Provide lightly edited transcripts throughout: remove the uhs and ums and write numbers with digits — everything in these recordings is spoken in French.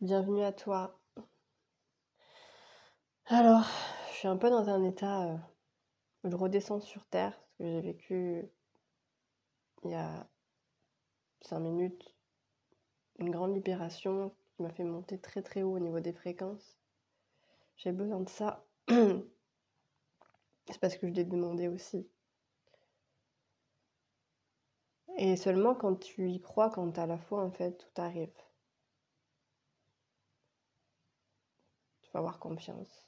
Bienvenue à toi. Alors, je suis un peu dans un état, où je redescends sur terre, parce que j'ai vécu il y a 5 minutes une grande libération qui m'a fait monter très, très haut au niveau des fréquences. J'ai besoin de ça. C'est parce que je l'ai demandé aussi. Et seulement quand tu y crois, quand tu as la foi, en fait, tout arrive. Tu vas avoir confiance.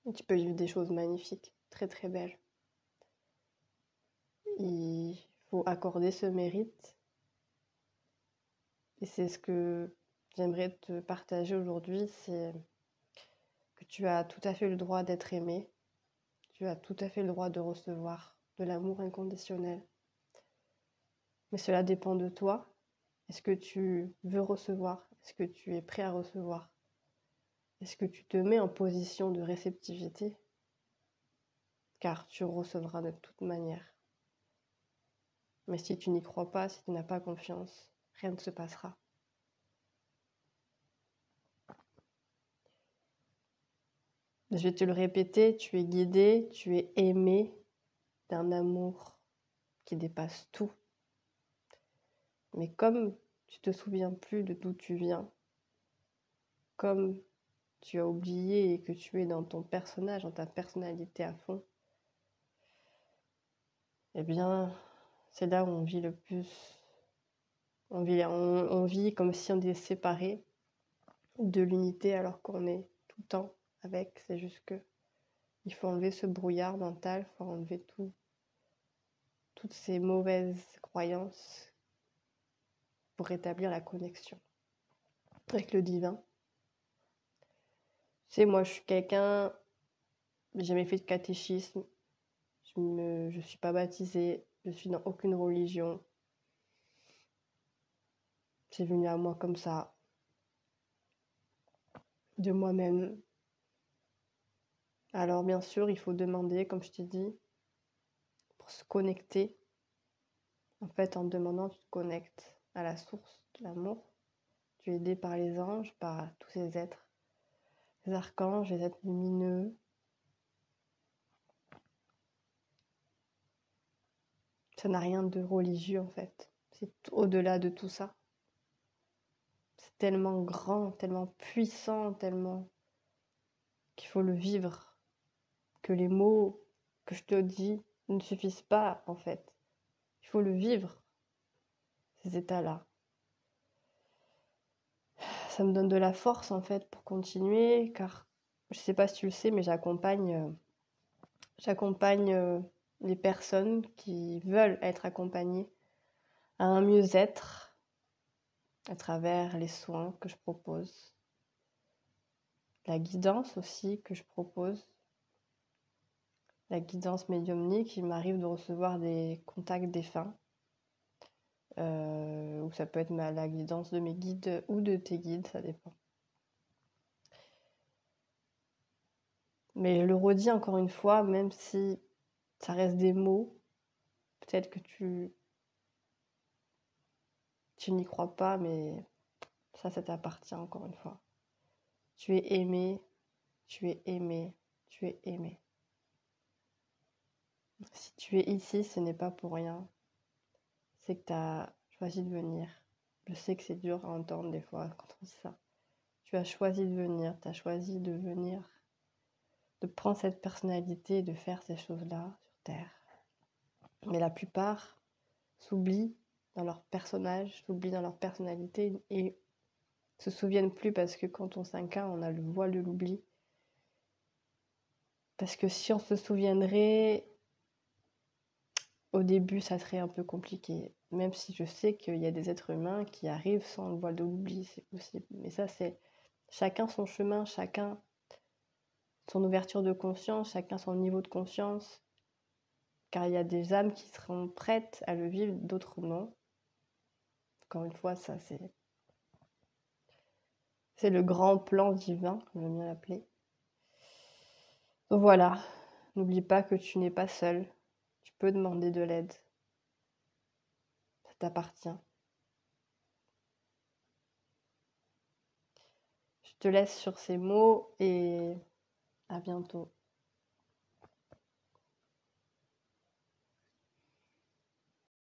Et tu peux vivre des choses magnifiques, très, très belles. Il faut accorder ce mérite. Et c'est ce que j'aimerais te partager aujourd'hui, c'est que tu as tout à fait le droit d'être aimé, tu as tout à fait le droit de recevoir de l'amour inconditionnel. Mais cela dépend de toi. Est-ce que tu veux recevoir? Est-ce que tu es prêt à recevoir? Est-ce que tu te mets en position de réceptivité? Car tu recevras de toute manière. Mais si tu n'y crois pas, si tu n'as pas confiance, rien ne se passera. Je vais te le répéter, tu es guidé, tu es aimé d'un amour qui dépasse tout. Mais comme tu te souviens plus de d'où tu viens, comme tu as oublié et que tu es dans ton personnage, dans ta personnalité à fond, eh bien, c'est là où on vit le plus. On vit comme si on était séparés de l'unité alors qu'on est tout le temps avec. C'est juste que il faut enlever ce brouillard mental, il faut enlever toutes ces mauvaises croyances pour rétablir la connexion avec le divin. Tu sais, moi, je suis quelqu'un, j'ai jamais fait de catéchisme, je suis pas baptisée, je suis dans aucune religion. C'est venu à moi comme ça, de moi-même. Alors bien sûr, il faut demander, comme je t'ai dit, pour se connecter. En fait, en demandant, tu te connectes à la source de l'amour. Tu es aidé par les anges, par tous ces êtres, les archanges, les êtres lumineux. Ça n'a rien de religieux en fait. C'est au-delà de tout ça. C'est tellement grand, tellement puissant, tellement qu'il faut le vivre, que les mots que je te dis ne suffisent pas en fait. Il faut le vivre, ces états-là. Ça me donne de la force en fait pour continuer, car je sais pas si tu le sais, mais j'accompagne les personnes qui veulent être accompagnées à un mieux-être à travers les soins que je propose, la guidance aussi que je propose, la guidance médiumnique. Il m'arrive de recevoir des contacts défunts, ou ça peut être la guidance de mes guides ou de tes guides, ça dépend. Mais je le redis encore une fois, même si ça reste des mots, peut-être que tu n'y crois pas, mais ça t'appartient encore une fois. Tu es aimé, tu es aimé, tu es aimé. Si tu es ici, ce n'est pas pour rien. C'est que tu as choisi de venir. Je sais que c'est dur à entendre des fois quand on dit ça. Tu as choisi de venir, tu as choisi de venir, de prendre cette personnalité et de faire ces choses-là sur Terre. Mais la plupart s'oublient dans leur personnage, s'oublient dans leur personnalité et se souviennent plus parce que quand on s'incarne, on a le voile de l'oubli. Parce que si on se souviendrait, au début, ça serait un peu compliqué. Même si je sais qu'il y a des êtres humains qui arrivent sans le voile de l'oubli, c'est possible. Mais ça, c'est chacun son chemin, chacun son ouverture de conscience, chacun son niveau de conscience. Car il y a des âmes qui seront prêtes à le vivre, d'autres non. Encore une fois, ça c'est le grand plan divin, j'aime bien l'appeler. Donc voilà, n'oublie pas que tu n'es pas seul. Tu peux demander de l'aide. Ça t'appartient. Je te laisse sur ces mots et à bientôt.